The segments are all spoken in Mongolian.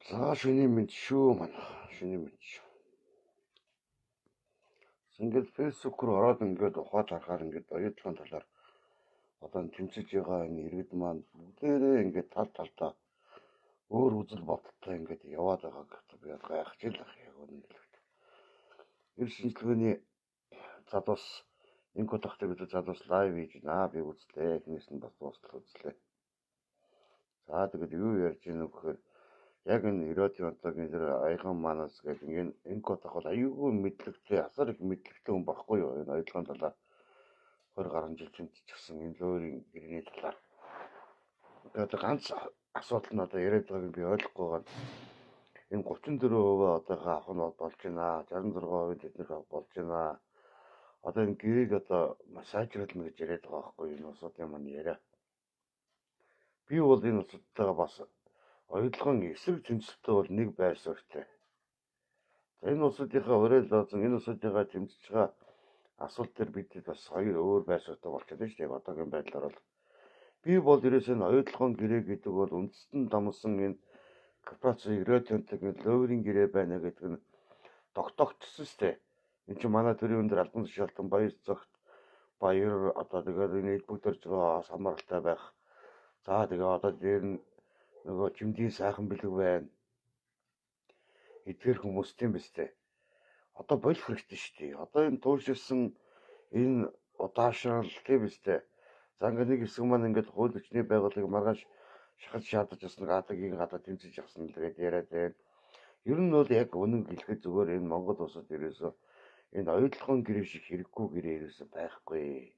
За шүний мэд шүү манай. Шүний мэд шүү. Ингээд фэйсбүүк рүү ороод ингээд ухаад харахаар ингээд оюутлын талаар одоо тэмцэж байгаа энэ иргэд маань бүгдээрээ ингээд тал талдаа өөр үзэл бодолтой ингээд яваад байгааг би гайхаж л яг үнэндээ. Эр шинжилгээний залуус энэ годахтай бид залуус лайв хийж байна. Би үзлээ. Эхнээс нь бас дуустал үзлээ. За тэгээд юу ярьж ийм гэхээр яг энэ Ерөөдийн онцлогийн тэр Аяган Манас гэдэг энэ годах бол аюулгүй мэдлэгтэй, асар их мэдлэгтэй хүн багхгүй юу? Энэ ойлгоон талаар 20 гаруй жил тэмцчихсэн энэ лөөрийн гэрний талаар. Тэгээд ганц асуудал нь одоо яриад байгааг би ойлгохгүй байгаа. Энэ 34% одоохоо авах нь болж байна. 66% тэднийх болж байна. Одоо энэ гэрээг одоо сайжруулна гэж яриад байгаа байхгүй юу? Энэ асуудын маань яриа. Би бол энэ асуудалтайгаа бас оюутлын эсрэг тэмцэлтэй бол нэг байр суурьтай. За энэ улсуудынхаа уриалсан энэ улсуудынхаа тэмцэж байгаа асуулт төр бид бас хоёр өөр байр суурьтай болчиход байна шүү дээ. Одоогийн байдлаар бол би бол ерөөсөө энэ оюутлын гэрээ гэдэг бол үндэстэн домсон энэ корпорац Ерөөдөнтэй лөөрийн гэрээ байна гэдэг нь тогтоогдсон шүү дээ. Энд чинь манай төрийн өндөр албан тушаалтан баяр цогт баяр одоо тэгээд энэ элбэгдэрж байгаа самаралтай байх. За тэгээ одоо дээр нь нөгөө чимдийн сайхан бэлэг байна. Эдгээр хүмүүстэй юм биш үү? Одоо болох хэрэгтэй шүү дээ. Одоо энэ туушилсан энэ удаашрал тийм биш үү? За ингээ нэг хэсэг маань ингээд хууль хүчний байгууллагыг маргааш шахаж шаардаж ясна гадагийн гадаа тэмцэж явсан тэгээд яриад байна. Ер нь бол яг үнэн хэлэхэд зүгээр энэ Монгол улсад ерөөсөө энэ оюутлын гэрээ шиг хэрэггүй гэрээ ерөөсөө байхгүй.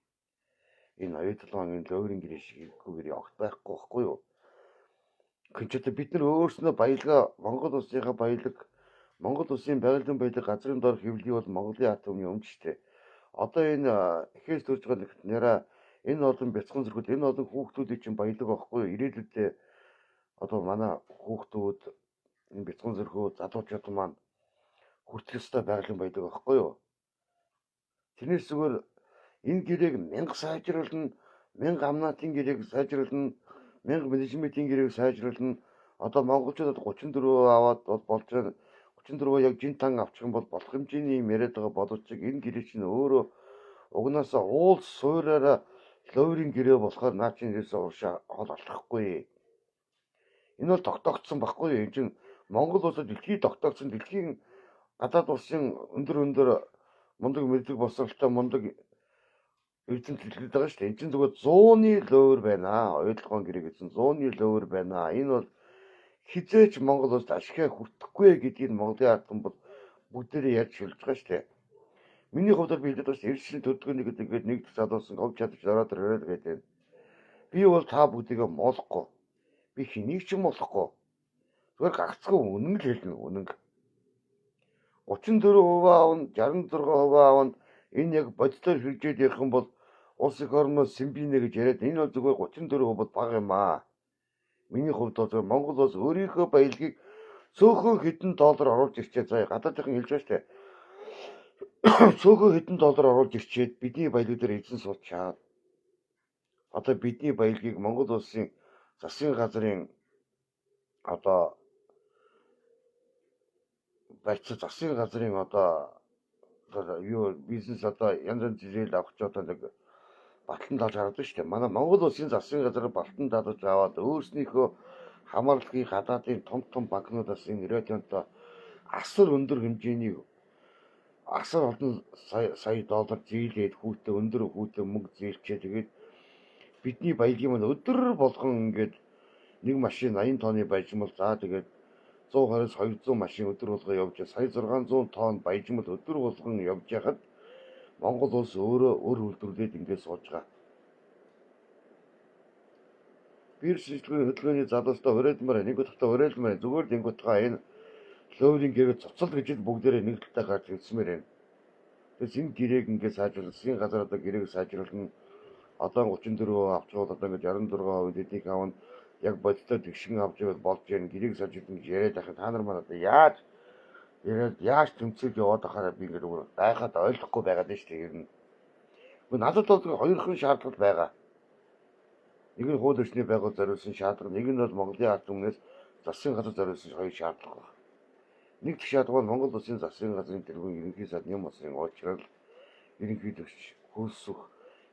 Энэ оюутлын энэ лөөрийн гэрээ шиг хэрэггүй гэрээ огт байхгүй байхгүй юу? Гэхдээ бид нар өөрснөө баялгаа Монгол улсынхаа баялаг Монгол улсын байгалийн баялаг газрын дор хэвлэе бол Монголын ард түмний өмч штэ. Одоо энэ ихээс төрж байгаа нэраа энэ олон бяцхан зэрэгүүд энэ олон хүүхдүүдийн чинь баялаг байхгүй юу? Ирээдүйдээ одоо манай хүүхдүүд энэ бяцхан зэрэгүүд залуучууд маань хүртэх ёстой байгалийн баялаг байхгүй юу? Тэрнээс зүгээр энэ гэрээг 1000 сайжруулна, 1000 амнаатын гэрээг сайжруулна, 1000 менежментийн гэрээг сайжруулна. Одоо монголчууд 34% аваад болж байгаа. 34% яг жинтан авчих юм бол болох хэмжээний юм яриад байгаа боловч энэ гэрээ чинь өөрөө угнаасаа уул суураараа лөөрийн гэрээ болохоор наа чинь ерөөсөө уушаа хол алхахгүй. Энэ бол тогтоогдсон байхгүй юу? Энэ чинь Монгол улсад дэлхийд тогтоогдсон дэлхийн гадаад улсын өндөр мундаг мэдлэг боловсролтой мундаг эрдэнэ хэлээд байгаа шүү дээ. Энэ чинь зүгээр 100-ны лөөр байна. Оюутлын гэрээ гэсэн 100-ны лөөр байна. Энэ бол хизээч Монгол улсад ашигла хүртэхгүй гэдгийг Монголын ард түмэн бол бүгдээрээ ярьж хэлж байгаа шүү дээ. Миний хувьд би хэлдэг байна. Эрсдэл төдгөний гэдэг нэг залуусан говь чадж ороод ирээд гэдэг. Би бол та бүгдийгээ молохгүй. Би хэнийг ч молохгүй. Зүгээр гагцгүй үнэн л хэлнэ үнэн. 34% аавн 66% аавн энэ яг бодитоор хэрэгжээд явах юм бол улс их орноос симбинэ гэж яриад энэ бол зүгээр 34% бол бага юм аа. Миний хувьд бол Монгол улс өөрийнхөө баялагийг цөөхөн хэдэн доллар оруулж ирчээ. За гадаадынхан хэлж байгаа шүү дээ. Цөөхөн хэдэн доллар оруулж ирчээд бидний баялаг дээр эзэн суучаад одоо бидний баялагийг Монгол улсын засгийн газрын одоо барьцаа засгийн газрын одоо юу бизнес одоо янз янз зээл авах ч одоо нэг балтан дааж хардаг шүү дээ. Манай Монгол улсын засгийн газар балтан дааж аваад өөрснийхөө хамаарлагын гадаадын том банкнуудаас энэ Ерөөдөнтэй асар өндөр хэмжээний асар олон сая доллар зээлээд хүүтэй өндөр хүүтэй мөнгө зээлчээ тэгээд бидний баялагын маань өдөр болгон ингээд нэг машин 80 тонны баяжмал за тэгээд 120-с 200 машин өдөр болго явж сая 600 тонн баяжмал өдөр болгон явж яхад Монгол улс өөрөө өр үйлдвэрлээд ингээд сууж байгаа. Бир шинжилгээний хөтөлбөрийн залуустай уриалмаар нэг удаа уриалмаар зүгээр л ингутгаа энэ лөөрийн гэрээ цоцол гэж бүгдээрээ нэг талдаа гарч ирсмээр байна. Тэгээс энэ гэрээг ингээд сайжруулах, засгийн газар одоо гэрээг сайжруулна. Одоо 34% авчвал одоо ингээд 66% эдийг авна. Яг бодитоор тэгшин авч явал болж байна. Гэрээг сайжруулна гэж яриад байхад та нар маань одоо яаж тэмцэл яваад байхаараа би ингээд гайхаад ойлгохгүй байгаад байна шүү дээ. Ер нь. Надад бол хоёрхан шаардлага байгаа. Нэг нь хууль эрхний байгуул зориулсан шаардлага, нэг нь бол Монголын ард түмнээс засгийн газар зориулсан хоёр шаардлага байна. Нэг шаардлага нь Монгол Улсын засгийн газрын тэргүүн ерөнхий сайд Нэм улсын очрол ерөнхийлөгч хөлсөх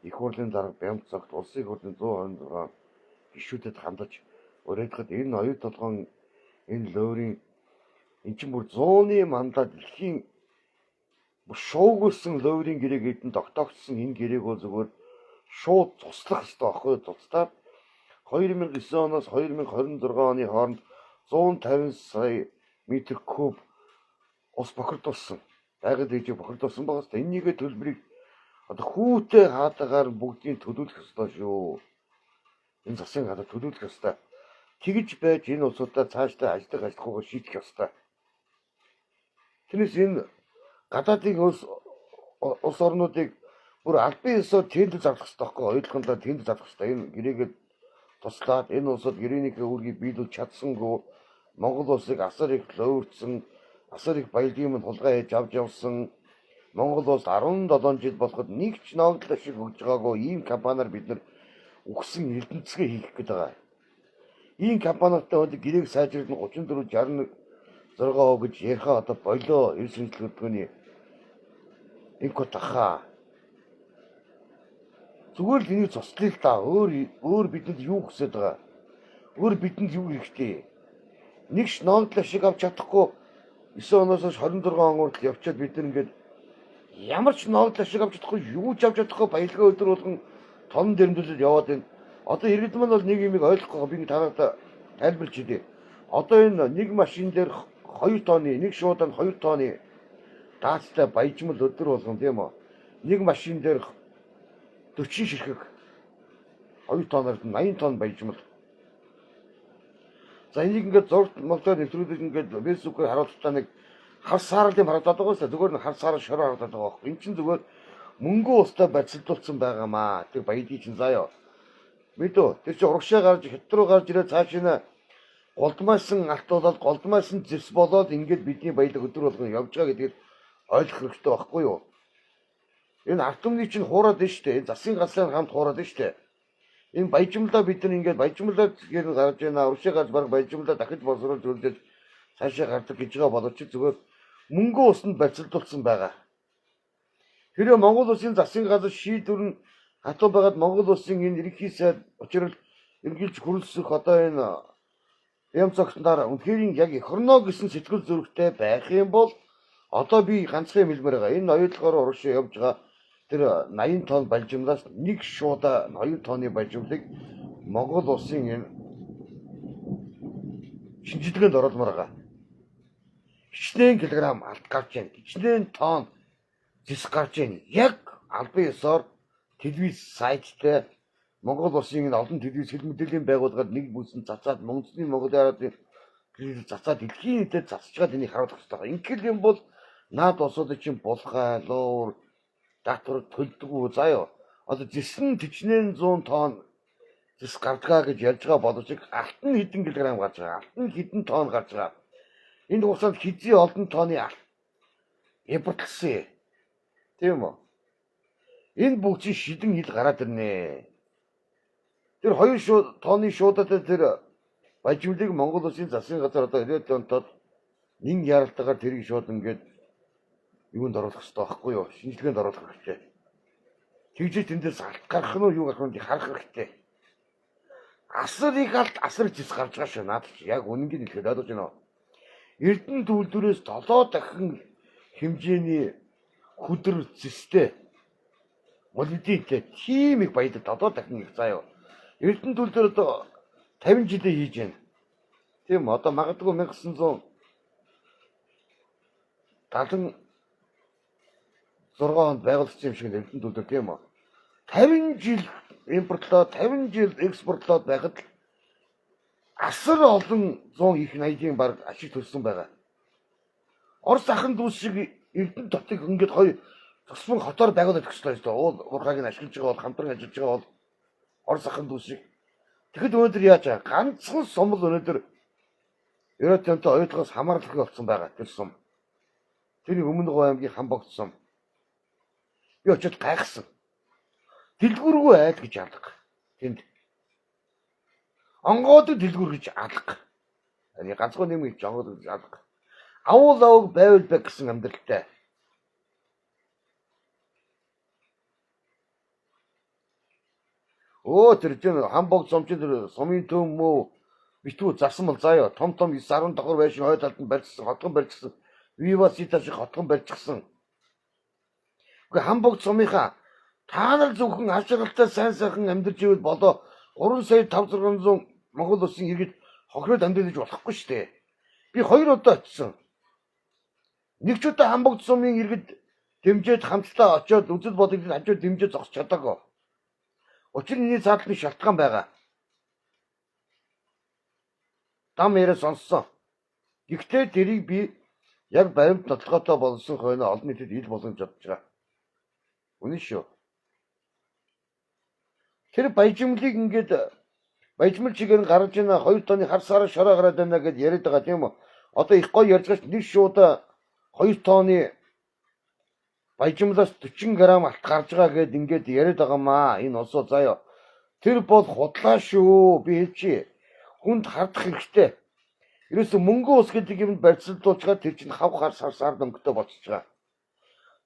их хурлын дарга Бямцагт улсын их хурлын 126 гишүүдэд хандаж урайлахад энэ оюут толгойн энэ лойрын эн чинь бүр 100-ны мандат дэлхийн шуугуулсан лойрын гэрээг эдэн тогтоогдсон энэ гэрээг бол зөвхөн шууд туслах хэрэгтэй байхгүй тусдаа 2009 оноос 2026 оны хооронд 150 сая метр куб ус бохирдуулсан. Байгаль дэжиг бохирдуулсан байгаас энэнийг төлбөрийг одоо хүүтэй хаатагаар бүгдийг төлөвлөх ёстой шүү. Энэ засгийн газар төлөвлөх ёстой. Тэгж байж энэ улсуудаа цаашдаа ажиллахгүйгээр шийдэх ёстой. Тэрнээс энэ гадаадын улс орнуудыг бүр албан ёсоор тендер зарлах ёстой байхгүй ойлгохондоо тендер зарлах ёстой. Энэ гэрээгээд туслаад энэ улсад гэрээнийхээ үүргийг биелүүлж чадсангүй Монгол улсыг асар их лөөвөрцөн, асар их баялагын хулгай хийж авч явсан Монгол улс 17 жил болоход нэг ч ногдлол шиг өгж байгаагүй ийм компаниар бид нар үхсэн эрдэнэцгээ хийх гээд байгаа. Ийм компанитай одоо гэрээг сайжруулах нь 34 66% гэж ярихаа одоо болоо эрс шинжилгээний инкот ахаа. Зүгээр л энийг цуслая л да. Өөр бидэнд юу хүсэж байгаа? Өөр бидэнд юу хэрэгтэй? Нэг ч ногдлол шиг авч чадахгүй 9 оноос 26 он хүртэл явчаад бид нар ингээд ямар ч ногдлол шиг авч чадахгүй юу ч авч чадахгүй баялгаа өдөр болгон том дэрэмдүүлэл яваад байна. Одоо иргэд маань бол нэг юмыг ойлгохгүй би танаас тайлбарлаж хэлье. Одоо энэ нэг машин дээр 2 тонны нэг шуудан 2 тонны даацтай баяжмал өдөр болгон тийм үү? Нэг машин дээр 40 ширхэг 2 тоноор 80 тонн баяжмал. За энийг ингээд зурд моглоод нэвтрүүлж ингээд фэйсбүүкээр харуултаа нэг хар саарал юм харагдаад байгаа шүү дээ. Зүгээр нэг хар саарал шороо харагдаад байгаа байхгүй. Энд чинь зүгээр мөнгөө устаа барьцалдуулсан байгаамаа. Тэр баядий чинь заяа. Мэдөө тэр чинь урагшаа гарч хятад руу гарч ирээ цаашаа голдмаасан алтуулаад голдмаасан зэвс болоод ингээд бидний баялаг өдөр болгон явж байгаа гэдгийг ойлгох хэрэгтэй байхгүй юу? Энэ ард түмний чинь хуураад байна шүү дээ. Энэ засгийн газрын хамт хуураад байна шүү дээ. Энэ баяжмалаа бид нар ингээд баяжмалаа гэр гарч яана урагшаа гарч баг баяжмалаа дахиж боловсруулж үлдээж цаашаа гардаг гэж байгаа боловч зүгээр мөнгөө усанд барьцалдуулсан байгаа. Хэрэв Монгол улсын засгийн газар шийдвэр нь хатуу байгаад Монгол улсын энэ ерөнхий сайд учрал эргэлж хүрэлцэх одоо энэ Бямцагтнаар үнэхээр яг эх орно гэсэн сэтгэл зүрхтэй байх юм бол одоо би ганцхан хэлмээр байгаа. Энэ оюутлахаар урагшаа явж байгаа тэр 80 тонн балжимлаас нэг шуудаа 2 тонны балжимлыг Монгол улсын энэ шинжилгээнд оруулмаар байгаа. Хичнээн килограмм алт гарч байна. Хичнээн тонн зис гарч байна. Яг албан ёсоор телевиз сайттай Монгол улсын энэ олон телевиз хэл мэдээллийн байгууллагад нэг бүсэн цацаад Монголын Монголын хараадын телевиз цацаад дэлхийн нийтэд цацчаад энийг харуулах хэрэгтэй. Ингээл юм бол наад улсуудын чинь булхай, луур, датвар төлдөггүй заяа. Одоо зэсэн тичнээн 100 тонн зис гардгаа гэж ярьж байгаа боловч алт нь хэдэн килограмм гарч байгаа. Алт нь хэдэн тонн гарч байгаа. Энэ хугацаанд хизээ олон тонны алт импортлсон. Тийм үү? Энэ бүгдийн шидэн хил гараад ирнэ. Тэр 2 тонны шуудаад тэр баяжмлыг Монгол улсын засгийн газар одоо 90 онтод нин яралтаагаар тэрийг шууд ингээд юунд оруулах хэрэгтэй байхгүй юу? Шинжилгээнд оруулах хэрэгтэй. Тэгжээ тэндээс алт гарах нь юу гарах нь харах хэрэгтэй. Асар их алт асар зис гарч байгаа шүү. Наад чи яг үнэнгийг хэлэхэд ойлгож байна уу? Эрдэнэ төлөвлөрөөс 7 дахин хэмжээний хүдэр зистэй молибдентэй тийм их баялаг 7 дахин их заяа. Эрдэнэ төлөвлөр одоо 50 жилээ хийж байна. Тийм одоо магадгүй 1976 онд байгуулагдсан юм шиг эрдэнэ төлөвлөр тийм үү? 50 жил импортлоод 50 жил экспортлоод байхад асар олон 100 их 80-ийн баг ашиг төлсөн байгаа. Орос ахын дүүс шиг эрдэнэ дотыг ингээд хоёр цусман хотоор байгуулах хэрэгтэй шүү дээ. Уул урхааг нь ашиглаж байгаа бол хамтран ажиллаж байгаа бол Орос ахын дүүс шиг. Тэгэхэд өнөөдөр яаж байгаа? Ганцхан сум л өнөөдөр Европтой оюутлогоос хамаарлах болсон байгаа тэр сум. Тэрийг өмнө Говь аймгийн Хамбогд сум. Би очиод гайхсан. Дэлгүүргүй айл гэж алга. Тэнд онгоод дэлгүүр гэж алга. Ани ганцхан юм их жонгод алга. Авуул аваг байвал бай гэсэн амьдралтай. Тэр чинь хамбог цомчид сумын төв мөө битүү зарсан бол заяа том 9-10 давхар байшин хойд талд нь барьчихсан, хотгон барьчихсан. Вивасита шиг хотгон барьчихсан. Гэхдээ хамбог цомынхаа та нар зөвхөн ашиглалтай сайхан амьдарч ивэл болоо 3 сая 5-600 Монгол улсын иргэд хохироод амьдарч болохгүй шүү дээ. Би 2 удаа очсон. Нэг ч удаа хамбог цомын иргэд дэмжиж хамтдаа очиод үзэл бодлыг хажууд дэмжиж зогсож чадаагүй. Учир нь цаадлын шалтгаан байгаа. Дам яриа сонссон. Гэхдээ тэрийг би яг баримт тодорхойтой болсон хойно олон нийтэд ил боломж бодож байгаа. Үнэн шүү. Тэр баяжмлыг ингээд баяжмал чигээр гаргаж ийна 2 тонны хар сараа шороо гараад байна гэд яриад байгаа тийм үү? Одоо их гоё ярьж байгаа ш нэг шуудаа 2 тонны баяжмлаас 40 г алт гарч байгаа гэд ингээд яриад байгаа маа. Энэ олсоо заяа. Тэр бол худлаа шүү. Би хэлчихье. Хүнд хардах хэрэгтэй. Ерөөсө мөнгө ус гэдэг юмд барьцлуулчихад тэр чинь хав хар сар дөнгөтэй болчихж байгаа.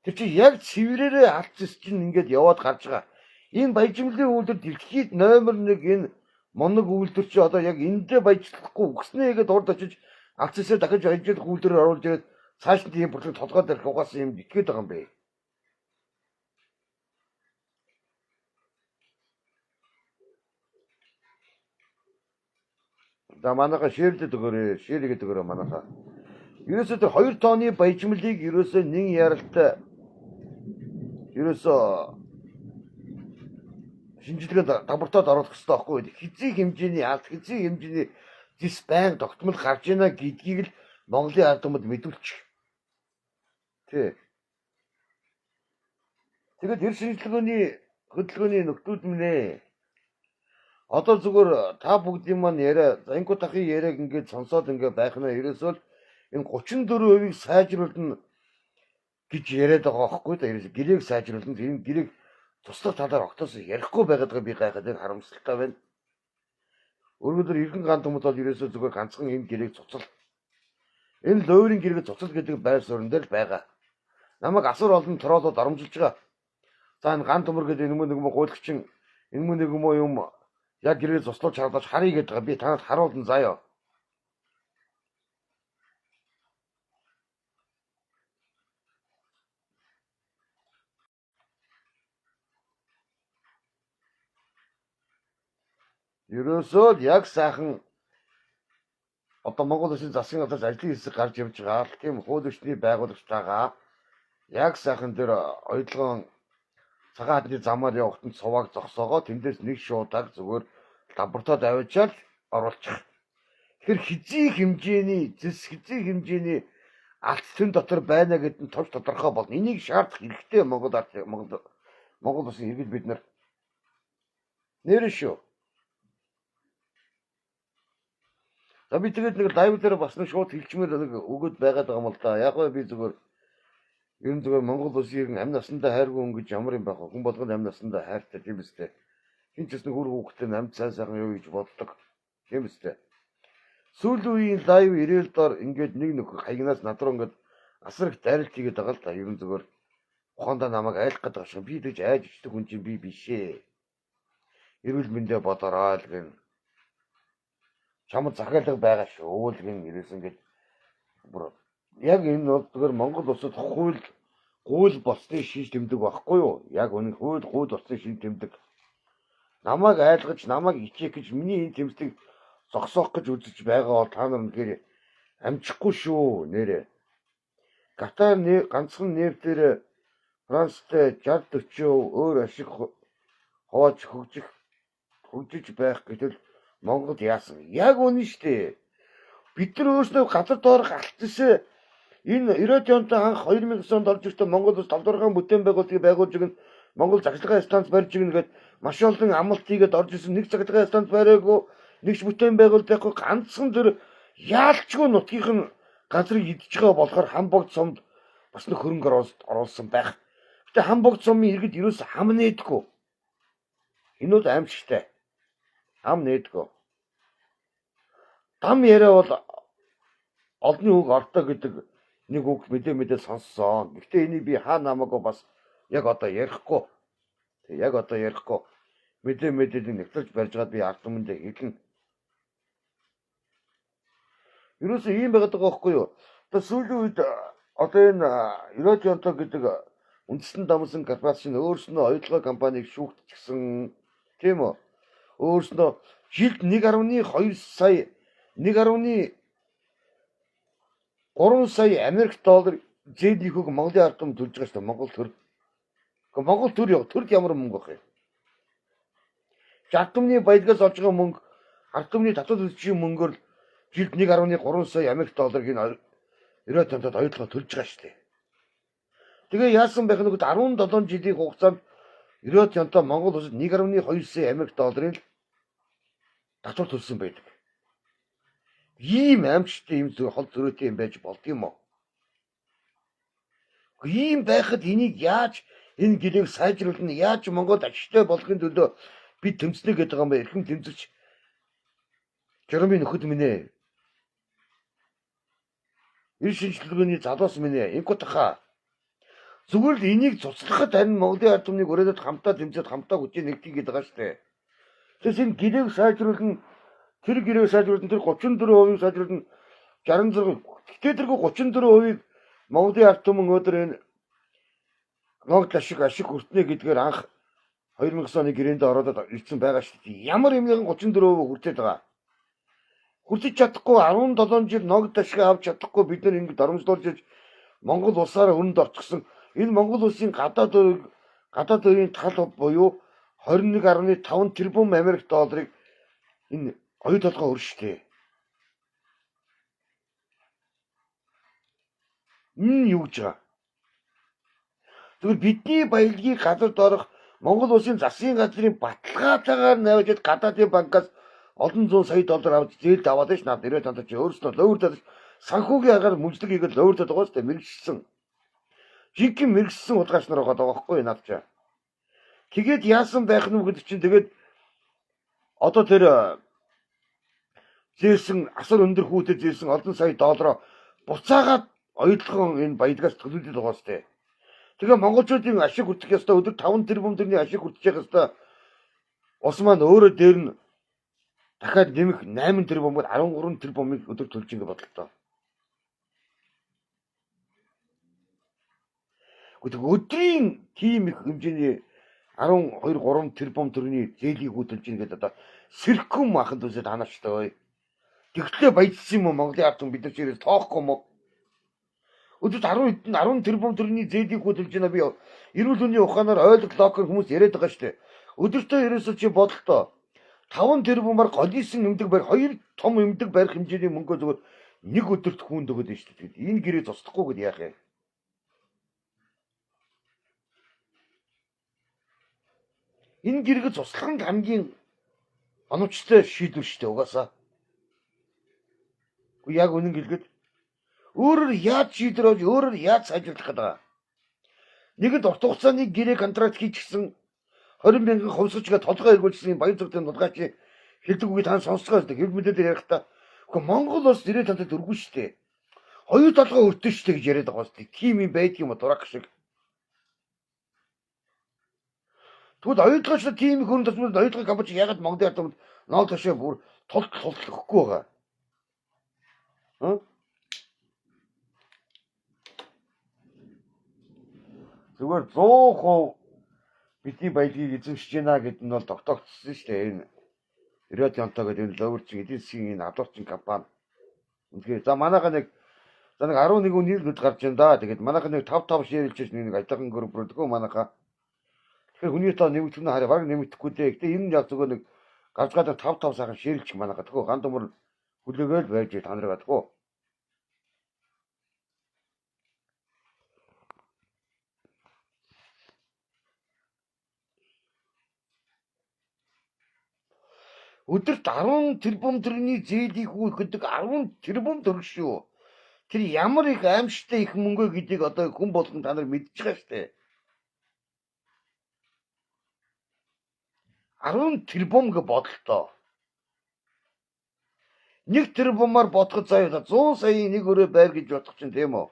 Тэр чинь яг цэврээрээ алцс чинь ингээд яваад гарч байгаа. Энэ баяжмлын үйлдэл дэлхийд номер 1 энэ моног үйлдвэр чи одоо яг эндээ баяжлахгүй өгснээ гэдээ урд очиж алцсаа дахиж ажиллах үйлдвэрээр оруулж ирээд цааш нь тийм бүлэг толгойд ирэх угаасан юм итгээд байгаа юм бэ. За манайха ширлээд өгөөрэй. Ширлээд өгөөрэй манайха. Ерөөсөө тэр 2 тонны баяжмлыг ерөөсөө нэг яралтай ерөөсөө шинжилгээнд давбартаад оруулах хэрэгтэй байхгүй. Хизээ хэмжээний алт, хизээ хэмжээний зис байнга тогтмол гарч ийна гэдгийг л Монголын ард түмэд мэдүүлчих. Тэ. Тэгээд эр шинжилгээний хөдөлгөөний нөхдүүд минь одоо зүгээр та бүгдийн маань яриа, занку тахын яриаг ингээд сонсоод ингээд байх нь ерөөсөө энэ 34% сайжруулна гэж яриад байгаа байхгүй да. Ерөөсөө гэрээг сайжруулна. Энэ гэрээг туслах талаар огтоос ярихгүй байгаад би гайхаад харамсалтай байна. Өөрөөр иргэн ганц хүмүүс бол ерөөсөө зүгээр ганцхан энэ гэрээг цуцал. Энэ лойрын гэрээг цуцал гэдэг байр суурин дээр л байгаа. Намайг асар олон троолууд оромжилж байгаа. За энэ ганц төмөр гэдэг нэг гуйлагчин нэг юм яг гэрээг цуслуулж хадаж харъя гэдэг байгаа. Би танад харуулна заяа. Ерөөсөө яг сайхан одоо Монгол Улсын засгийн газраас ажлын хэсэг гарч явж байгаа. Тийм хууль эрхний байгуулагч байгаа. Яг сайхан тэр ойлгоон цагаан хадны замаар явахад нь цувааг зогсоогоо тэндээс нэг шуудаг зүгээр лабораторид авчаал оруулчих. Тэр хизээ хэмжээний хэмжээний алт тэн дотор байна гэдэг нь товч тодорхой болно. Энийг шаардах хэрэгтэй Монгол Улсын иргэд бид нар нэр шүү. За би тэгээд нэг лайв дээр бас нэг шууд хэлчмээр нэг өгöd байгаад байгаа юм л да. Яг гоо би зүгээр ер нь зүгээр Монгол Улсын амь насандаа хайргүй хүн гэж ямар юм байх вэ? Хүн болгоны амь насандаа хайртай тийм үстэй. Хин ч гэсэн хүр хүүхдээ амь цай сайхан юу гэж боддог. Тийм үстэй. Сүүлийн үеийн лайв ирээл дор ингээд нэг нөхөр хаягнаас над руу ингээд асар их дайралт хийгээд байгаа л да. Ер нь зүгээр ухаандаа намайг айлах гэдэг шиг би тэгж айж ичдэг хүн чинь би бишээ. Эрүүл мэндэ бодороо л гэн. Чамд захиалга байгаа шүү. Уулгын ирсэн гэж бүр яг энэ бол зөвхөн Монгол улсад хууль болсны шийд тэмдэг байхгүй юу? Яг үнэн хууль болсны шийд тэмдэг. Намайг айлгаж, намайг ичээх гэж миний энэ тэмцлийг зогсоох гэж үзэж байгаа бол та нар үнэхээр амжихгүй шүү нэрэ. Катар ганцхан нефт дээр Францтай 60-40% өөр ашиг хувааж хөгжиж байх гэтэл Монголд яасан? Яг үнэн штэ. Бид нар өөрсдөө газар доорх алтсаа энэ 90-ад онтой анх 2000 онд орж ирэхдээ Монгол улс 5-6 бүтээн байгуулалтыг байгуулж өгнө. Монгол цахилгаан станц барьж өгнө гэд маш олон амлалт хийгээд орж ирсэн. Нэг цахилгаан станц бариагүй, нэгч бүтээн байгуулалтыг ганцхан тэр яалчгүй нутгийнх нь газрыг идж байгаа болохоор хамбогд сумд бас нэг хөрөнгө оруулсан байх. Гэтэ хамбогд сумын иргэд ерөөс хам нээдэггүй. Энэ бол аимшигтай. Хам нээдэггүй. Дам яриа бол олонний үг ортой гэдэг нэг үг мэдээ сонссон. Гэхдээ энийг би хаа намаагүй бас яг одоо ярихгүй. Яг одоо ярихгүй. Мэдээ нэгтэлж барьж гад би ард түмэндээ хэлнэ. Ерөөсөө ийм байгаад байгаа байхгүй юу? Одоо сүүлийн үед одоо энэ Eurotonto гэдэг үндэстэн дамсан корпорац нь өөрснөө оюутлогын компанийг шүүгдчихсэн. Тийм үү? Өөрснөө жилд 1.2 сая 1.3 сая Америк доллар зээлийнхийг Монголын ард түмэнд төлж байгаа шүү дээ. Монгол төр. Гэхдээ Монгол төрд ямар мөнгө байх юм? Ард түмний баялгаас олж байгаа мөнгө, ард түмний татвар төлөвчийн мөнгөөр жилд 1.3 сая Америк долларыг энэ Eurotontoд оюутлогоо төлж байгаа шүү дээ. Тэгээ яасан байх нь 17 жилийн хугацаанд Eurotonto Монгол улсад 1.2 сая Америк долларын татвар төлсөн байдаг. Ийм аимшигтай ийм хол зөрөөтэй юм байж болдгийм үү? Ийм байхад энийг яаж энэ гэлийг сайжруулна, яаж Монголд ашигтай болохын төлөө бид тэмцэнэ гэдэг юм бэ? Эрхэм тэмцэж Жормын нөхөд минь ээ. Энэ шинжилгээний залуус минь ээ. Инкутаха. Зүгээр л энийг цуцлахад харин Монголын ард түмнийг өрөөдөд хамтаа тэмцээд хамтаа хүчээ нэгтгэе гэдэг байгаа шүү дээ. Тэгээс энэ гэлийг сайжруулна, тэр 34% сайжруулна, 66. Гэхдээ тэргүй 34% Монголын ард түмэн өдөр энэ ногд ашиг хүртнэ гэдгээр анх 2000 оны гэрээнд ороод ирсэн байгаа шүү дээ. Ямар юмны 34% хүртээд байгаа. Хүртэж чадахгүй 17 жил ногд ашиг авч чадахгүй бид нар ингэ доромжлуулж Монгол улсаараа өрөнд орчихсон. Энэ Монгол улсын гадаад өрийн тал буюу 21.5 тэрбум Америк долларыг энэ оюу толгой өрштэй. Энэ юу гэж байгаа? Тэгвэл бидний баялагийг газарт орох Монгол улсын засгийн газрын баталгаатайгаар навьжаад гадаадын банкаас олон зуун сая доллар авч зээлд аваад ш над Eurotonto чи өөрснөө ловөрдөд санхүүгийн агаар мүжлэг хийгээд ловөрдөд байгаа шүү дээ. Мэрэгчсэн. Жинхэнэ мэрэгчсэн удгаач нар байгаа байхгүй над чаа. Тэгээд яасан байх нь гэдэг чинь тэгээд одоо тэр зээсэн асар өндөр хүүтэд зээсэн олон сая доллароо буцаагаад оюутлогын энэ баялгаас төлөвлөж байгаа шүү дээ. Тэгээ монголчуудын ашиг хүртэх ёстой өдөр 5 тэрбум төгрөгийн ашиг хүртэж явах ёстой. Ус маань өөрөө дээр нь дахиад нэмэх 8 тэрбумд 13 тэрбумыг өдөр төлж ингэ бодлоо. Өдрийн тийм их хэмжээний 12-3 тэрбум төгрөгийн зээлийг хөтөлж ийн гэдэг одоо сэрхэм ахын төсөд ханаачтай. Тэгтлээ баяжсан юм уу Монголын ард түмэн бид нар чирээс тоохгүй юм уу? Өдөрт 10 тэрбум төгрөгийн зээлийг хөтөлж байна би эрүүл мэндийн ухаанаар ойлголоо хүмүүс яриад байгаа шүү дээ. Өдөртөө ерөөсөө чи бодлоо 5 тэрбумаар голисэн эмдэг барих 2 том эмдэг барих хэмжээний мөнгөө зөвхөн нэг өдөрт хүнд өгöd нь шүү дээ. Энэ гэрээ зослохгүй гэд яах юм? Энэ гэрэг цуслах нь хамгийн оновчтой шийдвэр шүү дээ угаасаа. Яг үнэн гэлгээд өөрөөр яаж шийдвэр олж өөрөөр яаж сайжруулах гэдэг. Нэгэд урт хугацааны гэрээ контракт хийчихсэн 20 мянган хувьсгалчгаа толгой эргүүлсэн баян цогтын дулгаач хэлдэг үгийг та сонсгоо гэдэг хэв мэдээлэл ярихдаа Монгол улс Eurotontoд өргөн шүү дээ. Оюу толгой өртөө шүү дээ гэж яриад байгаа шүү дээ. Тийм юм байдаг юм дурак шиг. Тэгвэл оюутлогч тийм их хөрөнгө тосмол оюутлогын компани ягаад Монголын ард түмэнд ноол ташаа бүр тултлахгүй байгаа. Зүгээр 100% бидний баялагийг эзэмшиж байна гэдэг нь бол тогтоогдсон шүү дээ. Энэ Eurotonto гэдэг энэ ловөрчин эдийн засгийн энэ адуурчин компани. Үнэхээр за манайхаа нэг 11 нийлгүүд гарч байна да. Тэгээд манайхаа нэг 5 ширэлж нэг ажлын групп рүү манайхаа. Тэгэхээр хүний тоо нэмэгдэх нь хараа баг нэмэгдэхгүй дээ. Гэтэ энэ нь яг зөвхөн нэг гарч гадаа 5 сайхан ширэлж манайхаа. Тэгэхгүй ган думар хүлээгээл байж та нарыг адахгүй. Өдөрт 10 тэрбум төгрөгийн зээлийг хүйхэд 10 тэрбум төгрөг шүү. Тэр ямар их аимшигтай их мөнгө гэдгийг одоо хүн болгон та нар мэдчихэж байгаа шүү дээ. 10 тэрбум гэ бодлоо. Нэг тэрбумаар бодоход заяа 100 саяын нэг өрөө байр гэж бодох чинь тийм үү?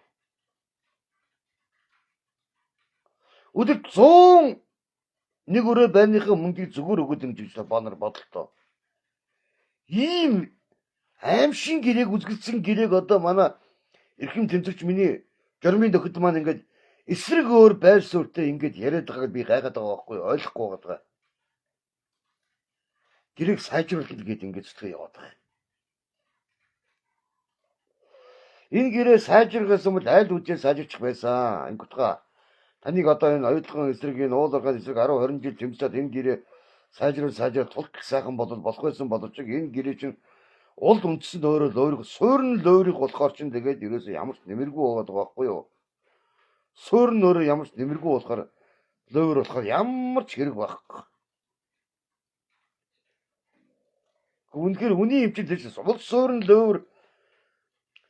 Өдөрт 100 нэг өрөө байрныхаа мөнгийг зүгээр өгöd юм гэж бонор бодлоо. Ийм аимшиг гэрээг үзгэлцсэн гэрээг одоо манай эрхэм тэмцэгч миний жормын дөхөд маань ингээд эсрэг өөр байр суурьтай ингээд яриад байгааг би гайхаад байгаа байхгүй ойлгохгүй байгаа. Гэрээг сайжруулах гээд ингээд зүтгэе яваад байгаа. Энэ гэрээ сайжруулсан бол аль үжээ сайжирчих байсан. Ангитгаа таныг одоо энэ оюутлогын эсрэг энэ уулархайн эсрэг 10 20 жил тэмцээд энэ гэрээ сайжруулж тулт сайхан болох байсан боловч энэ гэрээ чинь улд үндсэнд өөрөө суурн лөөрих болохоор чинь тэгээд ерөөсөө ямар ч нэмэргүй байгаа байхгүй юу? Суурн өөрөө ямар ч нэмэргүй болохоор лөөр болохоор ямар ч хэрэг байхгүй. Үнэхээр үний хэмжээнд хэлсэн. Улд суурн лөөр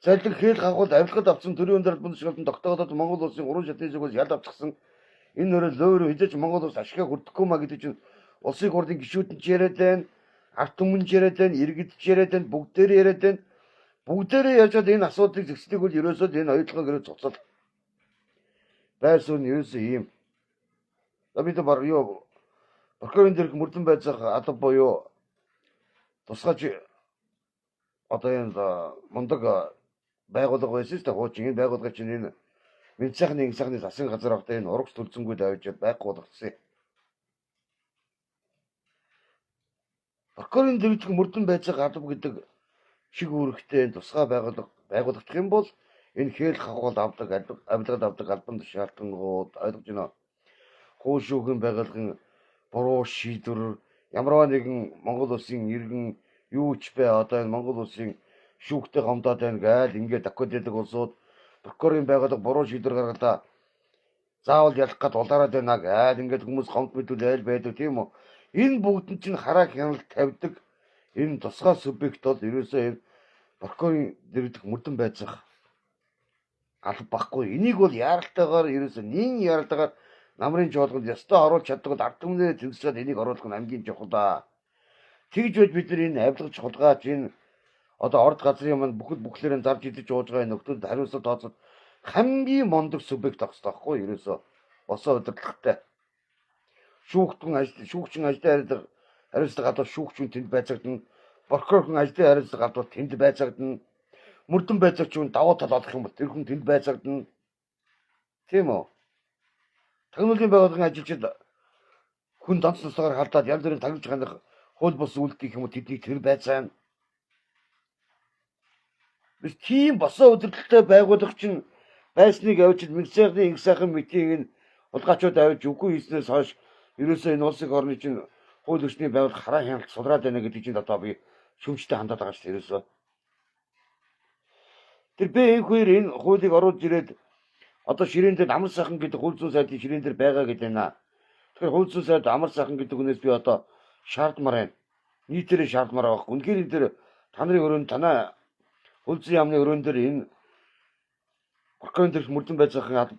зайлг хэл хагуул авилгад авсан төрийн өндөр албан тушаалтан тогтоогдоод Монгол улсын 3 шатны зүгээс ял авчихсан энэ өөрөө лөөр хизээч Монгол улс ашигла хүрдэхгүй маа гэдэг чинь улсын хурлын гишүүдэн ч яриад байна. Арт түмэн ч яриад байна, иргэд ч яриад байна, бүгдээрээ яриад байна. Бүгдээрээ яжгаад энэ асуудлыг зэгцдэг бол ерөөсөө энэ оюутлогын гэрээ цуцал. Байсуу нь ерөөсөө ийм. Бид бар юу прокурорын дэрх мөрдөн байцаах алба буюу тусгаж одоо энэ мундаг байгууллага байсан шүү дээ. Хуучин энэ байгууллага чинь энэ Мэд сайхны инх сайхны засгийн газар авахтай энэ урагш төлцөнгүүд авч байхгүй болгоцсон. Прокурорын дэргэдэх мөрдөн байцаах алба гэдэг шиг үүрэгтэй тусгай байгуулагдах юм бол энэ хэл хагуул авдаг авилгад авдаг албан тушаалтангууд ойлгож байна. Хуу шүүхэн байгуулгын буруу шийдвэр ямарваа нэгэн Монгол улсын иргэн юу ч бай одоо энэ Монгол улсын шүүхтэй гомдоод байна гээл ингээд документэд улсууд прокурорын байгууллага буруу шийдвэр гаргалаа. Заавал ялах гээд улаарад байна гээл ингээд хүмүүс гомд мэдүүл айл байдаг тийм үү? Энэ бүгд чинь хараа хяналт тавьдаг энэ тусгай субъект бол ерөөсөө энэ прокурорын дэргэдэх мөрдөн байцаах алба байхгүй. Энийг бол яаралтайгаар ерөөсөө нин яаралтайгаар намрын жолгонд ястаа оруулж чаддаг бол ард түмнээ тэнцээд энийг оруулах нь хамгийн чухал да. Тэгж бод бид нар энэ авилгач хулгайч энэ одоо орд газрын маань бүхлээрээ зарж идэж ууж байгаа нөхдөд хариуцлага тооцоод хамгийн мондог субъект авах хэрэгтэй байхгүй ерөөсөө босоо удирдлагатай. Шүүгчин ажлын хариуцлага гадуул шүүгчин тэнд байцаагдана. Прокурорын ажлын хариуцлага гадуул тэнд байцаагдана. Мөрдөн байцаагч нь давуу тал олох юм бол тэр хүн тэнд байцаагдана. Тийм үү? Тагнуулын байгууллагын ажилчид хүн данц тусгаар халдаад янз бүрийн тагнуулж хандах хууль бус үйлдэх юм уу тэдний тэр байцаана. Бид тийм босоо удирдлагатай байгууллага чинь байсныг авчид Мэд сайхны инх сайхан митийг нь улгаачууд авч үгүй хийснээс хойш ерөөсөө энэ улсын орны чинь хууль ёсны байгууллага хараа хяналт сулраад байна гэдэг чинь одоо би шүмжтэй хандаад байгаа шүү дээ ерөөсөө. Тэр бэ энэ хоёр энэ хуулийг оруулж ирээд одоо ширээн дээр амар сайхан гэдэг хууль зүйн сайдын ширээн дээр байгаа гэдэг байна. Тэгэхээр хууль зүйн сайд амар сайхан гэдэг үнээс би одоо шаардмаар байна. Нийтээрээ шаардмаар байгаа. Үнэхээр энэ дээр та нарын өрөөнд танаа хууль зүйн яамны өрөөнд дээр энэ прокурорын дэрх мөрдөн байцаахын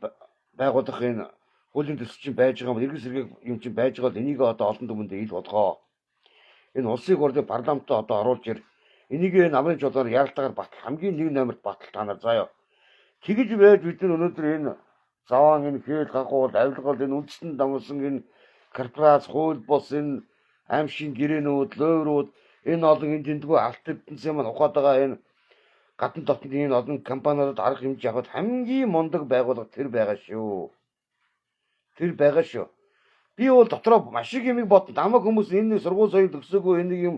байгуулах энэ хуулийн төсөл чинь байж байгаа юм. Иргэн сэргийг юм чинь байж байгаа бол энийг одоо олон түмэнд ил болгоо. Энэ улсын хурлын парламентд одоо оруулж ир. Энийг намрын жолоор яралтаагаар батал хамгийн нэг номерт батал та нар заяа. Тэгж байж бид нар өнөөдөр энэ заваан энэ хэл хагуул авилгал энэ үндэстэн дамсан энэ корпорац хууль бос энэ аимшиг гэрээнүүд лөөрүүд энэ олон энэ тэндгүй алт эвдэнсэн маань ухаад байгаа энэ гадна дотны энэ олон компаниудад арга хэмжээ авахд хамгийн мундаг байгууллага тэр байгаа шүү. Тэр байгаа шүү. Би бол дотроо маш их юм бод намайг хүмүүс энэ сургууль соёл төгсөөгүй энэ юм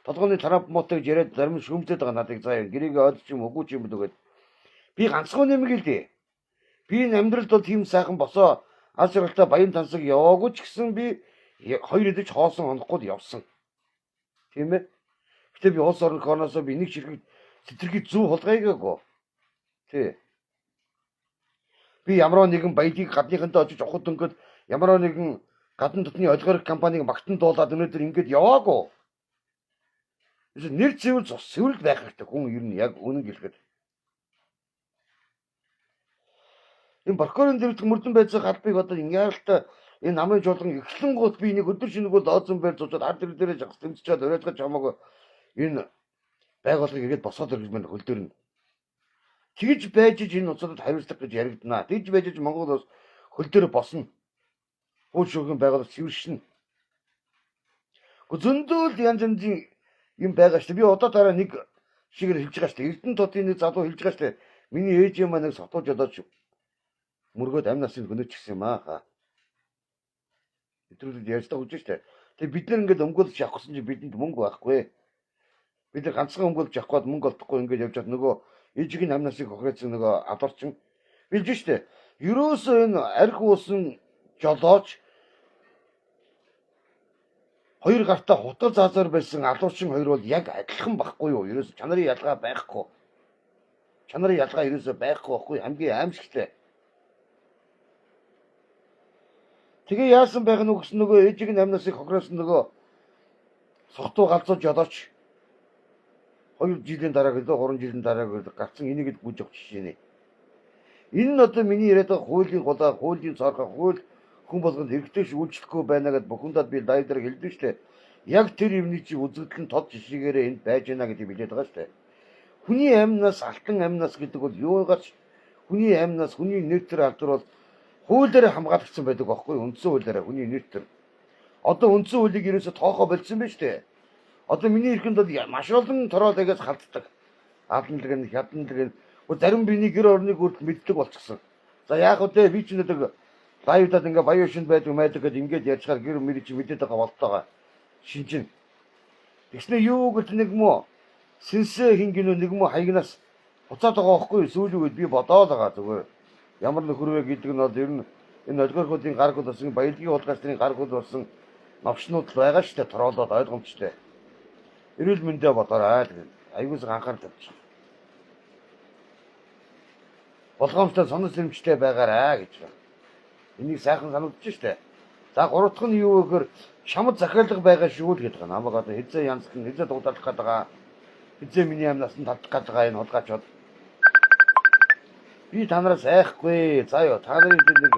толгойн тарап мотог гэж яриад зарим шүмжлээд байгаа надад заяа гэрийг ойлгож юм үгүй ч юм дөгөөд би ганцхан юм гээл дээ. Би энэ амьдралд бол тийм сайхан босоо аль жаргалтай баян тансаг яваагүй ч гэсэн би хоёр эдэж хоосон онохгүй явсан. Тийм ээ. Гэтэ би улс орны хороноос би нэг ширхэг цэцэрхий зүв хулгайгаагүй. Тий. Би ямар нэгэн баялыг гадныхантай очиж ухад өнгөд ямар нэгэн гадна дотны олигарх компаниг магтан дуулаад өнөөдөр ингэж яваагүй. Нэр цэвэр цэвэрлэл байх хэрэгтэй хүн ер нь яг үнэн гэлэхэд. Энэ прокурорын дэргэдэх мөрдөн байцаах албыг одоо яаралтай энэ намын жолгон эхлэн гут би нэг өдөр шинэ бол ооцсон байр зуучаад ард дэрэг дээрээ жагс тэмцчихэд уриалгаж хамаагүй энэ байгууллагыг ингээд босоод ирэх юм хөл дээр нь. Тэгж байж энэ улсуудад хариуцлага гэж яригдана. Тэгж байж Монгол улс хөл дээр босно. Хуучин байгууллага цэвэршнэ. Зөндөл янз янзын юм байгаа шүү дээ. Би одоо дараа нэг шигээр хэлж байгаа шүү дээ. Эрдэнэ тодын нэг залуу хэлж байгаа шүү дээ. Миний ээж юм аа нэг сотууж одооч мөргөөд амь насны гөнөөч гисэн юм аа. Өдрүүдэд ярьж байгаа шүү дээ. Тэгээ бид нар ингээд өмгөөлж явах гэсэн чинь бидэнд мөнгө байхгүй. Бид нар ганцхан өмгөөлж явах гээд мөнгө олдохгүй ингээд явж чад нөгөө ээжигийн амь насыг хохирцсан нөгөө авдарчин билж шүү дээ. Ерөөсөө энэ арх уусан жолооч хоёр гартаа хутар заазаар байсан алуурчин хоёр бол яг адилхан байхгүй юу? Ерөөсөө чанарын ялгаа байхгүй. Чанарын ялгаа ерөөсөө байхгүй байхгүй хамгийн аимшигтай. Тэгээ яасан байх нь гэсэн нөгөө ээжигийн амь насыг хохироосон нөгөө сохтуу галзууж ядооч 2 жилийн дараа гэдэг 3 жилийн дараа гэдэг гарцсан энийг гүйж авах жишээ нэ. Энэ нь одоо миний яриад байгаа хуулийн голаа, хуулийн цорхоо, хууль хүн болгонд хэрэгтэй ш үйлчлэхгүй байна гэдээ бухимдаад би лайв дээр хэлдэг шүү дээ. Яг тэр юмний чи үзэгдэл нь тод жишээгээрээ энд байж байна гэдэг хэлээд байгаа шүү дээ. Хүний амнаас алтан амнаас гэдэг бол юугаарч хүний амнаас хүний нэр төр алдар бол хууль дээр хамгаалагдсан байдаг байхгүй үндсэн хууль дээр хүний нэр төр. Одоо үндсэн хуулийг ерөөсө тоохоо болцсон байна шүү дээ. Одоо миний эрхэнд бол маш олон тороолагаас халддаг. Алданлаг нь хятаднлаг нь зарим биний гэр орныг хүртэл мэддэг болчихсон. За яах вэ? Би ч нэг лайвдад ингээ баян шинд байдаг гэдэг ингээд ярьчаар гэр мэр чи мэдээд байгаа болтойгоо шинжин. Тэгснэ юу гэж нэг мө сэнсэ хингэнэ нэг мө хаягнаас буцаад байгаа байхгүй сүүлүүд би бодоод байгаа зүгээр. Ямар нөхөрвэ гэдэг нь бол ер нь энэ олигархуудын гар хөл болсон баялагын хулгайчдын гар хөл болсон новчнууд байгаа шүү дээ тороолоод ойлгомжтой. Эрүүл мэндэ бодорой гэдэг. Аюулс анхаарал тавьчих. Болгоомжтой сонир сэрэмжтэй байгаарай гэж байна. Энийг сайхан санагдчих штэ. За гурав дахь нь юу гэхээр шамд захиалга байгаа шүү л гэдэг байна. Намайг одоо хизээ янзлах нь хизээ дуудах гээд байгаа. Хизээ миний амнаас нь талдах гээд байгаа энэ хулгайчууд. Би танараас айхгүй. За ёо та нарын нэг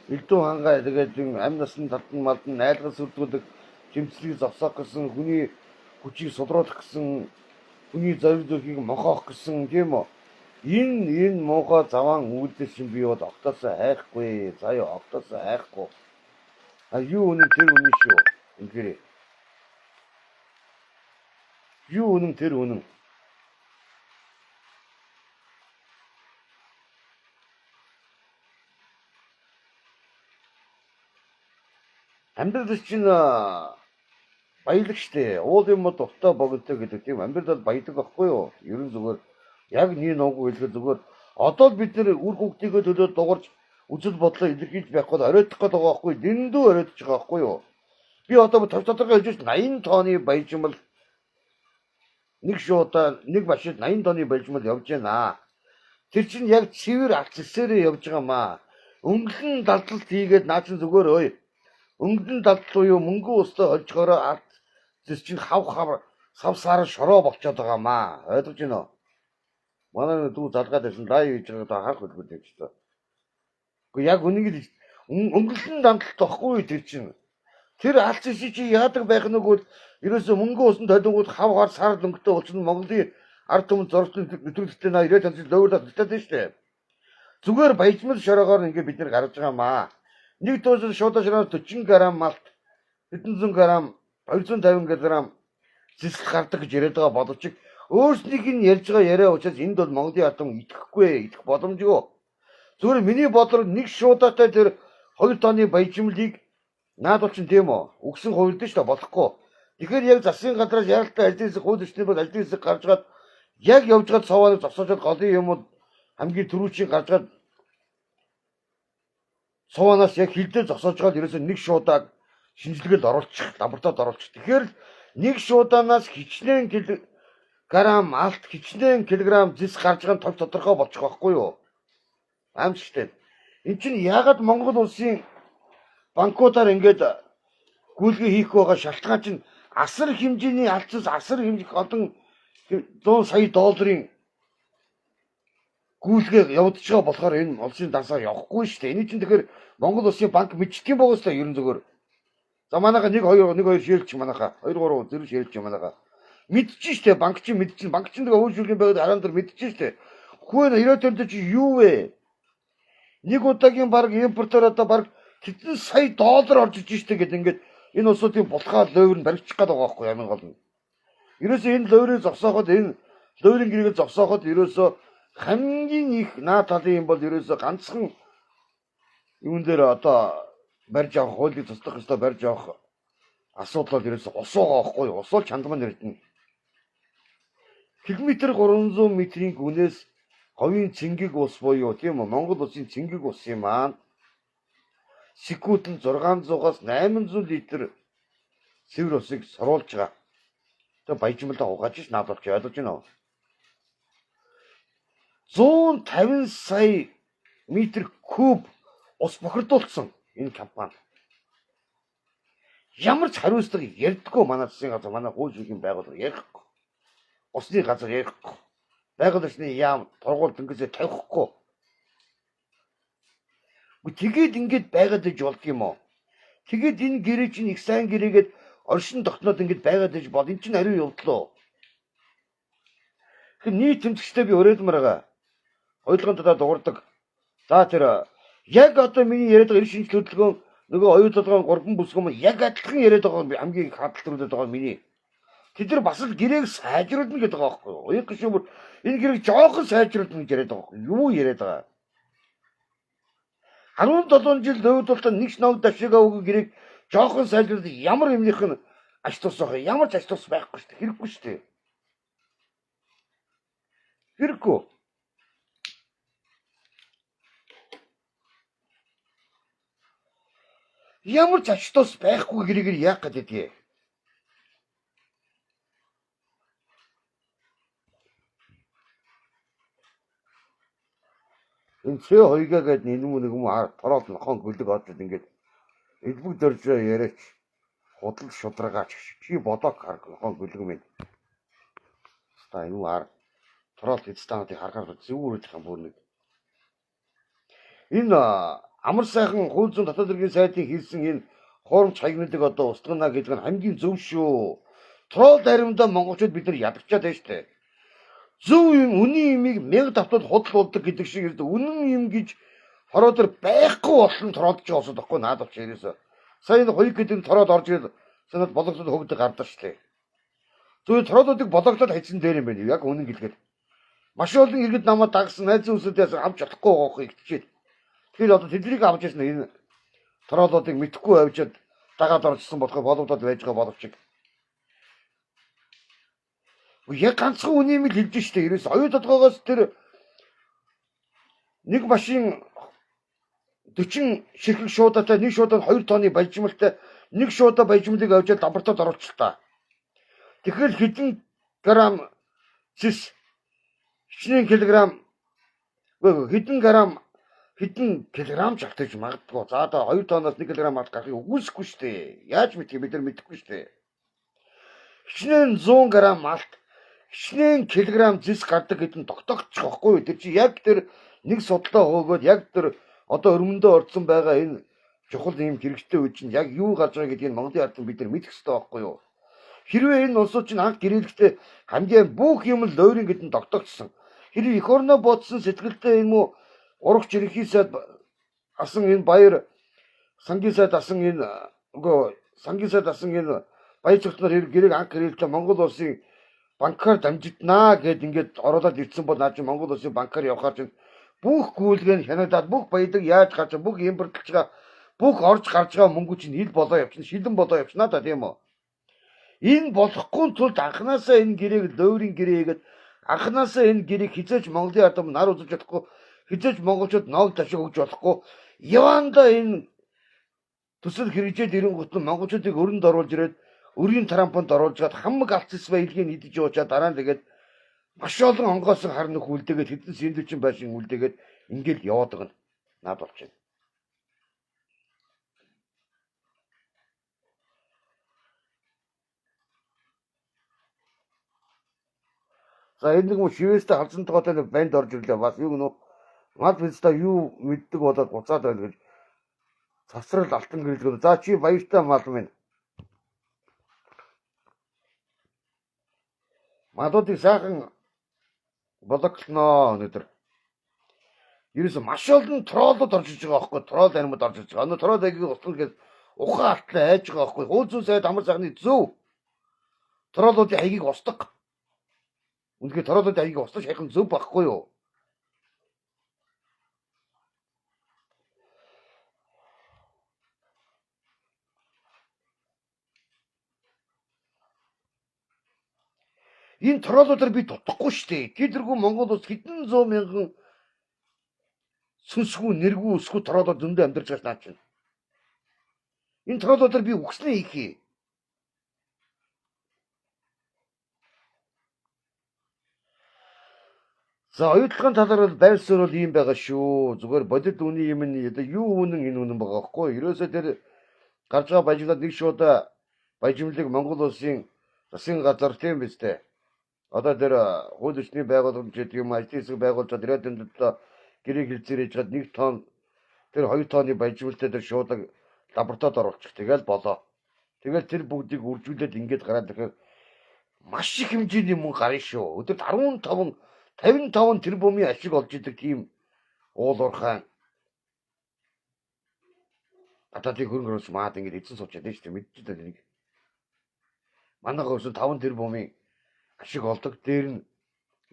элдв хангаа тэгээд амнаас нь талдан малдан айлгал сүрдгүүлдэг жимцлийг зогсоох гэсэн хүний хүчийг сулруулах гэсэн хүний зориг зүрхийг мохоох гэсэн тийм үү? Энэ муухай заван үйлдэл шин би бол октоосоо хайхгүй. За ёо октоосоо хайхгүй. А юу үнэн тэр үнэн шүү. Ингэрээ. Юу үнэн тэр үнэн. Амьдрал чинь баялаг штэ. Уул юм дуртай богинотой гэдэг тийм амьдрал баялаг байхгүй юу? Ерөн зүгээр яг нэг ногоо хэлэх зүгээр одоо бид нэр үр хөвгтийгөө төлөө дуурж үзэл бодлоо илэрхийлж байх бол оройтох гээд байгаа байхгүй дэндүү оройтож байгаа байхгүй юу? Би одоо тав тодорхой хэлж 80 тонны баяжмал нэг шуудаа нэг машин 80 тонны баяжмал явж байна. Тэр чинь яг цэвэр алц эсээрээ явж байгаа маа. Өнгөлн далдалт хийгээд наа чинь зүгээр ой. Өнгөлн далдал уу мөнгө устаа олжохороо алц зэс чинь хав сар шороо болчиход байгаа маа. Ойлгож байна уу? Манай дүү залгаад байсан лайв хийж байгаа харах хэлбэл гэж та. Гэхдээ яг үнийг өнгөлн далдалт тохгүй тэр чинь. Тэр алц чи яадаг байх нүгэл ерөөсө мөнгө усан толингууд хав сар өнгөтэй болчихно Монголын ард түмэн зурцлын нэвтрүүлэгтээ 90 цанцыг лөөрлөд хэлдэг шүү дээ. Зүгээр баяжмал шороогоор ингээд бид нэр гаргаж байгаа маа. Нэг дуусан шуудаа шороогоор 40 г малт, хэдэн зуун грамм, 250 г зэсэл гардаг гэж яриад байгаа боловч өөрснийх нь ярьж байгаа яриа учраас энд бол Монголын ард түмэн итгэхгүй, идэх боломжгүй. Зүгээр миний бодлоор нэг шуудаатай тэр 2 тонны баяжмалыг наад бол чинь тийм үү? Өгсөн хувилдэн шүү дээ болохгүй. Тэгэхээр яг засгийн газраас яралтай ажлын хэсэг хууль эрхлэний бол ажлын хэсэг гарч гад яг явж гад цавааныг зогсоожод голын юмуд хамгийн түрүүчийг гарч гад цаваанаас яг хилдээ зогсоож гад ерөөсөө нэг шуудааг шинжилгээд оруулчих, лабораторид оруулчих. Тэгэхээр нэг шуудаанаас хичнээн грамм алт, хичнээн килограмм зис гарч байгаа нь тов тодорхой болчих واخгүй юу? Аимшигтэй. Энд чинь яагаад Монгол улсын банкуудаар ингээд гүйлгээ хийх байгаа шалтгаан чинь асар хэмжээний алцас асар хэмжих олон 100 сая долларын гүйлгээ явагдаж байгаа болохоор энэ улсын дансаа явахгүй шүү дээ. Энэ чинь тэгэхээр Монгол улсын банк мэддэг юм байгаа шүү дээ ерөн зүгээр. За манайха 1 2 шийлчих манайха 2 3 зэрэг шийлчих манайха. Мэдчихэж штэ банкчин мэдчихэн банкчин нэг өвөлжүүлгийн байгаад хараан дээр мэдчихэж штэ. Хөөе 90 тонд чи юу вэ? Нэг удаагийн баг импортоор одоо баг хэдэн сая доллар орж иж штэ гэд ингээд энэ улсуудын булхаа лойвор нь баригчих гээд байгаа байхгүй ямар гол нь. Ерөөсөө энэ лойрыг зогсооход энэ лойрын гэрийг зогсооход ерөөсөө хамгийн их наа талын юм бол ерөөсөө ганцхан юун дээр одоо барьж авах хуулийг туслах ёстой барьж авах асуудал бол ерөөсөө ус байгаа байхгүй юу? Ус бол чандман нэртэн. Километр 300 метрийн гүнээс говийн цэнгэг ус буюу тийм үү Монгол улсын цэнгэг усын маань секундэд 600-аас 800 литр цэвэр усыг соруулж байгаа. Тэгээ баяжмалаа угааж ш наадвалж ойлгож байна уу? 150 сая метр куб ус бохирдуулсан энэ компани. Ямар ч хариуцлага ярьдаггүй манай засгийн газар манай хуулийн байгууллага ярихгүй. Усны газар ярихгүй. Байгаль орчны яам тургуул дөнгөсөө тавихгүй. Тэгээд ингэж байгаад иж болд юм уу? Тэгээд энэ гэрээ чинь их сайн гэрээгээд оршин тогтноод ингэж байгаад иж бол эн чинь ариун явдлаа. Тэгэхээр нийт тэмцэгчтэй би өрөөдмөр байгаа. Ойлгонд одоо дуурдаг. За тэр яг одоо миний яриад байгаа 90 шинжлэх хөдөлгөөн нөгөө оюутлогын 3 бүсгүм яг адилхан яриад байгаа хамгийн их хадгалт байгаа миний. Тэд нар бас л гэрээг сайжруулна гэдэг байгаа байхгүй юу? Уян гişүмөр энэ гэрээг жоохон сайжруулна гэж яриад байгаа байхгүй юу? Юу яриад байгаа? 17 жил өвдөлтөнд нэг ш ног дашигаа өгөө гэрээг жоохон сайжруулах ямар юмных нь ач тус байх ямар ч ач тус байхгүй шүү дээ. Хэрэггүй шүү дээ. Хэрэггүй. Ямар ч ач тус байхгүй гэрээг яах гэдэг вэ? Энэ C2-гаа гээд нэг тороод нохон гөлөг одлоо ингээд элбэг дөрж яриач худал шудрагаач чи бодоод хар нохон гөлөг минь. Ста энэ тороод эцтаануудыг харахаар зөв үрдэх юм бүр нэг. Энэ амар сайхан хууль зүйн дотоод хэргийн сайдын хийсэн энэ хуурамч хаягнуудыг одоо устгана гэдэг нь хамгийн зөв шүү. Трол даримдаа монголчууд бид нар ядагчаад байна штэ. Зөв юм үнэн юмыг 1000 давтад худалуулдаг гэдэг шиг ирдэ үнэн юм гэж хороод байхгүй болсон тороодж байгаа усод байхгүй наад болч ерөөсө. Сая энэ хоёр гэдэг тороод орж ирэл санаад бологдод хөвдөг гардаг штэ. Зөв тороодуудыг бологдод хайцсан дээр юм байна. Яг үнэн гэлгээд. Маш олон иргэд намайг дагсан найз хүмүүсээс авч чадахгүй байгаах ихчээд. Тэгэхээр одоо тэднийг авч ирсэн энэ тороодуудыг мэдхгүй авчиад дагаад оржсон болохоор бологдод байж байгаа боловч яг ганцхан үний юм хэлж штэ. Ерөөс оюу толгоогоос тэр нэг машин 40 ширхэг шуудатай нэг шуудад 2 тонны баяжмалтай нэг шуудаа баяжмалыг авчиад лабораторид оруулчихлаа. Тэгэхээр хэдэн грамм зис хичнээн килограмм хэдэн килограмм чавтаж магадгүй. За одоо 2 тонноос 1 килограмм алт гарахыг үгүйсэхгүй штэ. Яаж мэдхий бид нар мэдэхгүй штэ. Хичнээн 100 грамм алт хичнээн килограмм зис гардаг гэдэг нь тогтоогдчих واخгүй юу? Тэр чи яг тэр нэг судлаа хөөгөөд яг тэр одоо өрмөндөө орцсон байгаа энэ чухал юм хэрэгжтэй үе чинь яг юу гарч байгаа гэдгийг Монголын ард бид нар мэдэх хэрэгтэй واخгүй юу? Хэрвээ энэ улсууд чинь анх гэрээлэхдээ хамгийн бүх юм л лойрын гэдэн тогтоогдсон. Хэрвээ эх орноо бодсон сэтгэлдээ юм уу урагч ерөнхий сайд асан энэ баяр сангийн сайд асан энэ сангийн сайд асан энэ баяр цогцноор гэрээг анх гэрээлтэй Монгол улсын банкар дамжигднаа гэд ингээд оролоод ирсэн бол наа чи Монгол улсын банкар явахаар чинь бүх гүйлгээ хянагдаад бүх баядаг яаж гарч бүх импортлж байгаа бүх орж гарч байгаа мөнгө чинь хил болоо явчихна шилэн болоо явчихна та тийм үү. Энэ болохгүй тулд анханасаа энэ гэрээг лойрын гэрээгээд анханасаа энэ гэрээг хизээж Монголын ард түмэн нар үзэж чадахгүй хизээж монголчууд ноог ташиг өгч болохгүй яванда энэ төсөл хэрэгжээд ирэнгүүт нь монголчуудыг өрөнд оруулж ирээд өрийн трампонд оруулж гад хамаг алцс баялгийг идэж уучаад дараа нь тэгээд маш олон онгоосон хар нөх үлдээгээд хэдэн сэндвичэн байшин үлдээгээд ингээл яваад байгаа нь наад болж байна. За энэ нэг шивэстэй халзан тогоотой нэг банд орж ирлээ бас юу гэнэ мал бистаа юу мэддэг болоод буцаад байна гэж цасрал алтан гэрэлгүй. За чи баяртай мал минь. Мадуудыг сайхан блоклноо өнөөдөр. Ерөөсө маш олон троллууд орж иж байгаа байхгүй, тролл анимууд орж иж байгаа. Өнөө тролл агийг устгах гэж ухаан алтлаа айж байгаа байхгүй. Хууль зүйн сайд амар сайхны зөв. Троллуудын хаягийг устгах. Үнэхээр троллуудын хаягийг устгах шахах нь зөв байхгүй юу? Энэ троллуудаар би дутахгүй шүү дээ. Тийдэргүй Монгол улс хэдэн зуун мянган сүнсгүй нэргүй өсгөө троллууд зөндөө амьдарч байгаа наа чинь. Энэ троллуудаар би үгснээ хийхээ. За оюутлагын талаар бол байр суурь бол ийм байгаа шүү. Зүгээр бодит үний юм нь юу үнэн энэ үнэн байгаа байхгүй. Ерөөсөө тэр гарч байгаа баяжлаад нэг шуудаа баяжмлыг Монгол улсын засгийн газар тийм биз дээ. Одоо тэр хууль ёсны байгууллагч гэдэг юм ажлын хэсэг байгуулж ирээд энэ гэрийг хэлцээрэж чад 1 тонн тэр 2 тонны баяжмлтай тэр шуудаг лабораторид оруулчих. Тэгэл болоо. Тэгэл тэр бүгдийг үржүүлээд ингээд гараад ирэхээр маш их хэмжээний мөнгө гарна шүү. Өдөрт 55 тэрбумын ашиг олж идэг тийм уул уурхайн гадаадын хөрөнгө оруулагч маад ингээд эзэн суучаад байж тээ мэдчихэж байна нэг. Манайха өсөн 5 тэрбумын ашиг олдог. Дээр нь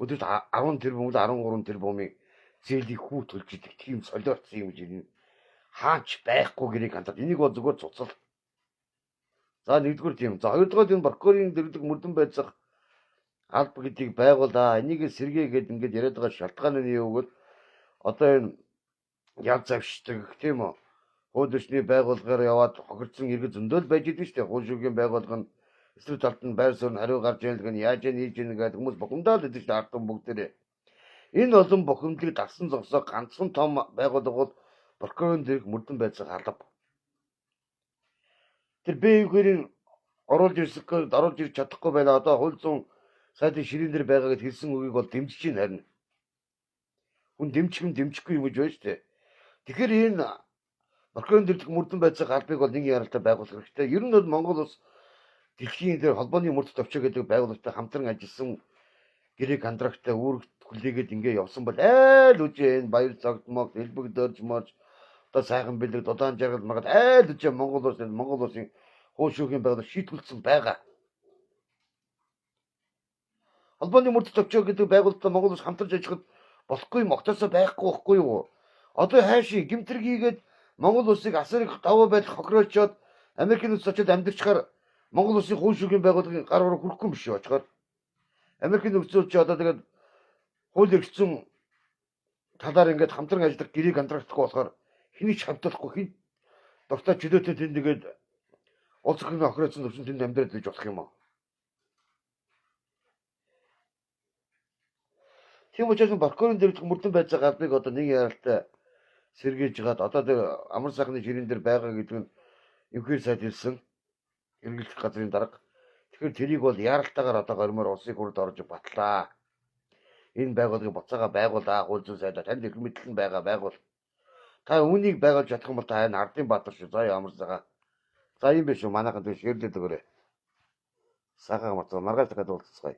өдөрт 10 тэрбум 13 тэрбумын зээлийг хүү төлж идэг тийм солиорцсон юм жин хаач байхгүй гэрийг хандаад энийг бол зүгээр цуцал. За нэгдүгээр тийм. За хоёрдугаар энэ прокурорын дэргэдэг мөрдөн байцах алба гэдгийг байгуулаа. Энийг сэргээгээд ингээд яриад байгаа шалтгаан нь юу гэвэл одоо энэ яв завшдаг тийм үү? Хууль ёсны байгууллагаар яваад хохирдсон иргэд зөндөл байж идэв шүү дээ. Хууль шүүхийн байгууллага нь эсрэг талд нь байр суурь нь хариу гарч яадаг нь яаж хийж ийн гэдэг хүмүүс бухимдаад идэв шүү дээ. Ардын бүгдээрээ. Энэ олон бухимдлыг дагсан зогсоо ганцхан том байгууллага бол прокурорын дэрэг мөрдөн байцах алба. Тэр Б2-ийн оруулж ирж чадахгүй байлаа. Одоо хууль зүйн сайдын ширээн дээр байгаа гэж хэлсэн үгийг бол дэмжиж чинь харин. Хүн дэмжихгүй юм гэж байна шүү дээ. Тэгэхээр энэ прокурорын дэрэг мөрдөн байцах албыг бол нэг яралтай байгуулах хэрэгтэй. Ер нь бол Монгол улс дэлхийн дээр холбооны мөрдөд төвчөө гэдэг байгууллагатай хамтран ажилласан гэрээ контракттай үүрэгт хүлээгээд ингээ явсан бол айл үжээ энэ баяр цогтмог элбэг дөрж морж одоо сайхан бэлэг дулаан жаргал магад айл үжээ Монгол улсын хууль шүүхийн байгууллага шийтгүүлсэн байгаа. Холбооны мөрдөд төвчөө гэдэг байгууллагатай Монгол улс хамтарч ажиллахад болохгүй юм огтосоо байхгүй юу? Одоо хайши гимтэргийгээд Монгол улсыг асарыг даваа байдал хохироочоод Америкийн улс очоод амьдэрчхаар Монгол улсын хууль шүүхийн байгууллагын гар уруу хүрэхгүй юм шүү очихоор. Америкийн нөхцөл чи одоо тэгээд хууль эрхцэн талаар ингээд хамтран ажиллах гэрээ контрактгүй болохоор хэний ч хамтлахгүй хин дуртай чөлөөтэй тэнд тэгээд улс орны охироцсон төвшин тэнд амьдраад байж болох юм аа. Тийм учраас прокурорын дэргэдэх мөрдөн байж байгаа албыг одоо нэг яралтай сэргээж гаад одоо тэр амар сайхны ширээн дээр байгаа гэдэг нь эмхээр сайд хэлсэн эргэлдэх газрын дарга. Тэгэхээр тэрийг бол яралтаагаар одоо гормоор улсын хурлд орж батлаа. Энэ байгууллагыг буцаага байгуулаа. Хууль зүйн сайдаа танд их мэдлэг байгаа байгуул. Та үүнийг байгуулж чадах юм бол та энэ ардын баатар шүү. За ямар цагаа. За юм биш үү? Манайхан тэр ширлээд өгөөрэй. Сахаа марцгаа маргааш дахиад уулзцгаая.